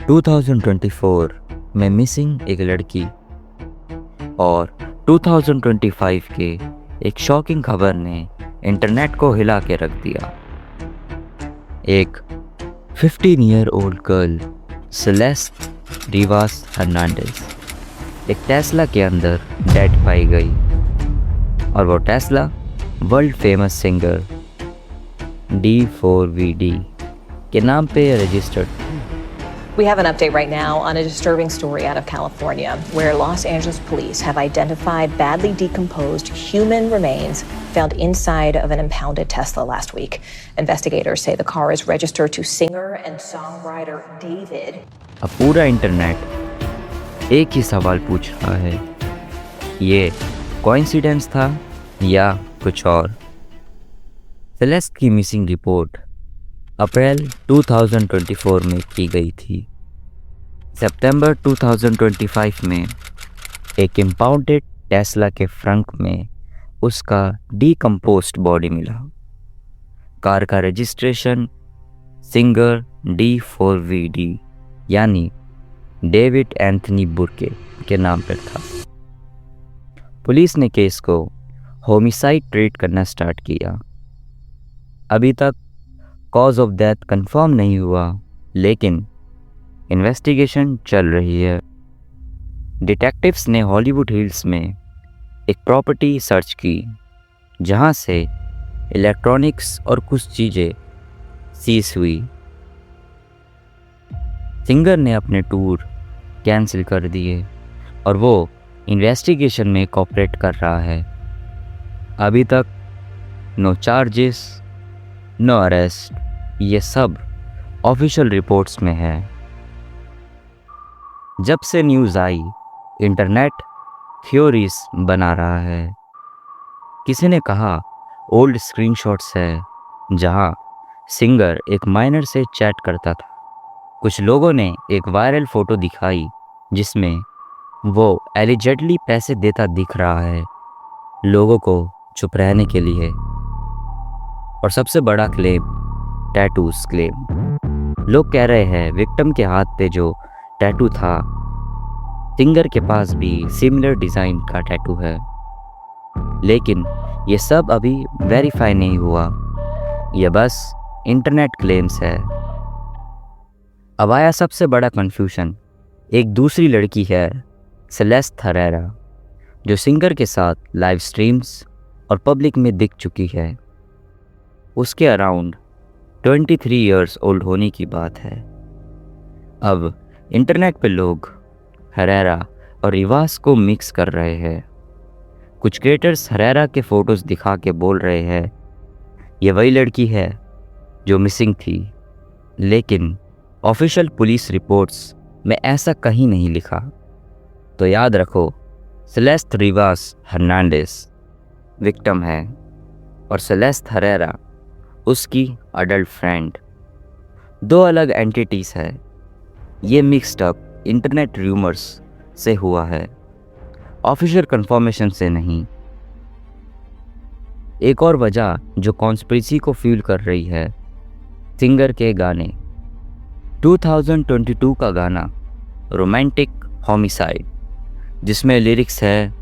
2024 में मिसिंग एक लड़की और 2025 के एक शॉकिंग खबर ने इंटरनेट को हिला के रख दिया। एक 15 year old girl Celeste Rivas Hernandez एक टेस्ला के अंदर डेड पाई गई और वो Tesla world famous singer D4VD के नाम पे रजिस्टर्ड थी। We have an update right now on a disturbing story out of California, where Los Angeles police have identified badly decomposed human remains found inside of an impounded Tesla last week. Investigators say the car is registered to singer and songwriter David. अब पूरा internet एक ही सवाल पूछ रहा है, ये coincidence था या कुछ और? सेलेस्ट की मिसिंग रिपोर्ट अप्रैल 2024 में की गई थी। सितंबर 2025 में एक इम्पाउंडेड टेस्ला के फ्रंक में उसका डीकम्पोज्ड बॉडी मिला। कार का रजिस्ट्रेशन सिंगर D4VD यानी डेविड एंथनी बुर्के के नाम पर था। पुलिस ने केस को होमिसाइड ट्रीट करना स्टार्ट किया। अभी तक कॉज ऑफ डेथ कंफर्म नहीं हुआ, लेकिन इन्वेस्टिगेशन चल रही है। डिटेक्टिव्स ने हॉलीवुड हिल्स में एक प्रॉपर्टी सर्च की, जहां से इलेक्ट्रॉनिक्स और कुछ चीज़ें सीज हुई। सिंगर ने अपने टूर कैंसिल कर दिए और वो इन्वेस्टिगेशन में कोऑपरेट कर रहा है। अभी तक नो चार्जेस, नो अरेस्ट, ये सब ऑफिशियल रिपोर्ट्स में है। जब से न्यूज़ आई, इंटरनेट थ्योरीज बना रहा है। किसी ने कहा ओल्ड स्क्रीनशॉट्स है जहां सिंगर एक माइनर से चैट करता था। कुछ लोगों ने एक वायरल फ़ोटो दिखाई जिसमें वो एलिजेडली पैसे देता दिख रहा है लोगों को चुप रहने के लिए। और सबसे बड़ा क्लेम टैटूज क्लेम। लोग कह रहे हैं विक्टिम के हाथ पे जो टैटू था, सिंगर के पास भी सिमिलर डिज़ाइन का टैटू है, लेकिन ये सब अभी वेरीफाई नहीं हुआ। ये बस इंटरनेट क्लेम्स है। अब आया सबसे बड़ा कन्फ्यूजन। एक दूसरी लड़की है सेलेस्ट हरेरा, जो सिंगर के साथ लाइव स्ट्रीम्स और पब्लिक में दिख चुकी है। उसके अराउंड 23 इयर्स ओल्ड होने की बात है। अब इंटरनेट पे लोग हरेरा और रिवास को मिक्स कर रहे हैं। कुछ क्रिएटर्स हरेरा के फ़ोटोज़ दिखा के बोल रहे हैं ये वही लड़की है जो मिसिंग थी, लेकिन ऑफिशियल पुलिस रिपोर्ट्स में ऐसा कहीं नहीं लिखा। तो याद रखो, सेलेस्ट रिवास हर्नांडेज विक्टिम है और सेलेस्ट हरेरा उसकी अडल्ट फ्रेंड। दो अलग एंटिटीज़ है। ये मिक्स्ड अप इंटरनेट रूमर्स से हुआ है, ऑफिशियल कंफर्मेशन से नहीं। एक और वजह जो कॉन्स्पिरेसी को फ्यूल कर रही है, सिंगर के गाने। 2022 का गाना रोमांटिक होमिसाइड, जिसमें लिरिक्स है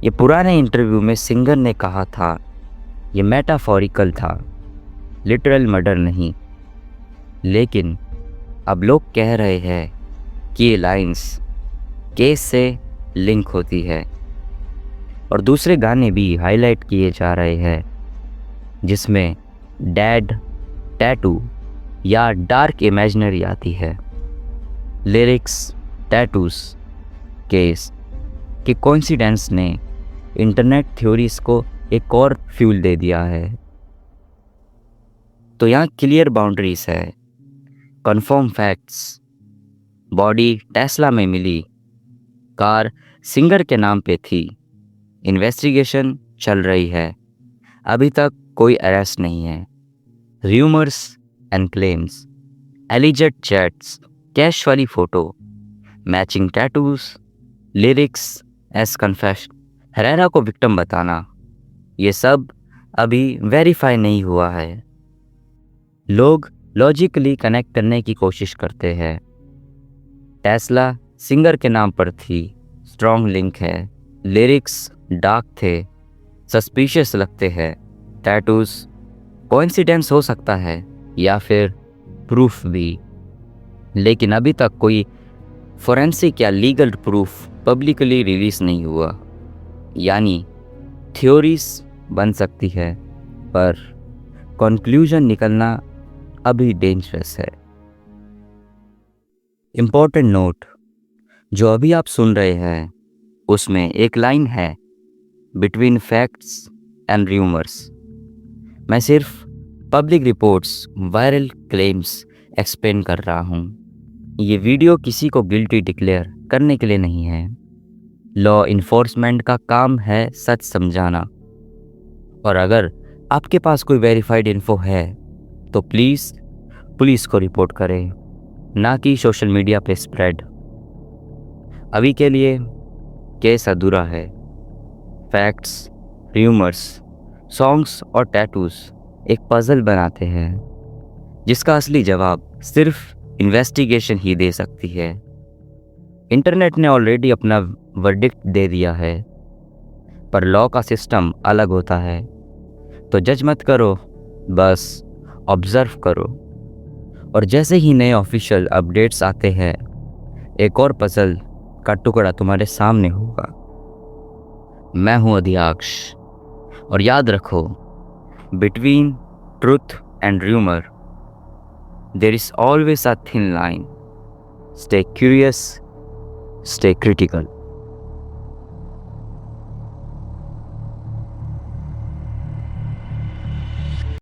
ये पुराने इंटरव्यू में सिंगर ने कहा था ये मेटाफोरिकल था, लिटरल मर्डर नहीं। लेकिन अब लोग कह रहे हैं कि ये लाइंस केस से लिंक होती है। और दूसरे गाने भी हाईलाइट किए जा रहे हैं जिसमें डैड, टैटू या डार्क इमेजिनरी आती है। लिरिक्स, टैटूज, केस के कोइंसिडेंस ने इंटरनेट थ्योरीज को एक और फ्यूल दे दिया है। तो यहाँ क्लियर बाउंड्रीज है, कंफर्म फैक्ट्स। बॉडी टेस्ला में मिली, कार सिंगर के नाम पे थी, इन्वेस्टिगेशन चल रही है, अभी तक कोई अरेस्ट नहीं है। Rumours and claims, alleged chats, cash वाली photo, matching tattoos, lyrics as confession, Herrera को विक्टिम बताना, ये सब अभी वेरीफाई नहीं हुआ है। लोग लॉजिकली कनेक्ट करने की कोशिश करते हैं। टेस्ला सिंगर के नाम पर थी, स्ट्रॉन्ग लिंक है। लिरिक्स डार्क थे, सस्पिशियस लगते हैं। टैटूज कोइंसिडेंस हो सकता है या फिर प्रूफ भी, लेकिन अभी तक कोई फोरेंसिक या लीगल प्रूफ पब्लिकली रिलीज नहीं हुआ। यानी थ्योरीज बन सकती है, पर कंक्लूजन निकलना अभी डेंजरस है। इम्पोर्टेंट नोट, जो अभी आप सुन रहे हैं उसमें एक लाइन है, बिटवीन फैक्ट्स एंड र्यूमर्स। मैं सिर्फ public reports, viral claims explain कर रहा हूँ। ये वीडियो किसी को गिल्टी डिक्लेयर करने के लिए नहीं है। लॉ इन्फोर्समेंट का काम है सच समझाना, और अगर आपके पास कोई वेरीफाइड इन्फो है तो प्लीज़ पुलिस को रिपोर्ट करें, ना कि सोशल मीडिया पे स्प्रेड। अभी के लिए केस अधूरा है। फैक्ट्स, र्यूमर्स, सॉन्ग्स और टैटूज एक पजल बनाते हैं जिसका असली जवाब सिर्फ इन्वेस्टिगेशन ही दे सकती है। इंटरनेट ने ऑलरेडी अपना वर्डिक्ट दे दिया है, पर लॉ का सिस्टम अलग होता है। तो जज मत करो, बस ऑब्जर्व करो। और जैसे ही नए ऑफिशियल अपडेट्स आते हैं, एक और पजल का टुकड़ा तुम्हारे सामने होगा। मैं हूं अधियाक्ष, और याद रखो, between truth and rumour there is always a thin line. Stay curious, stay critical.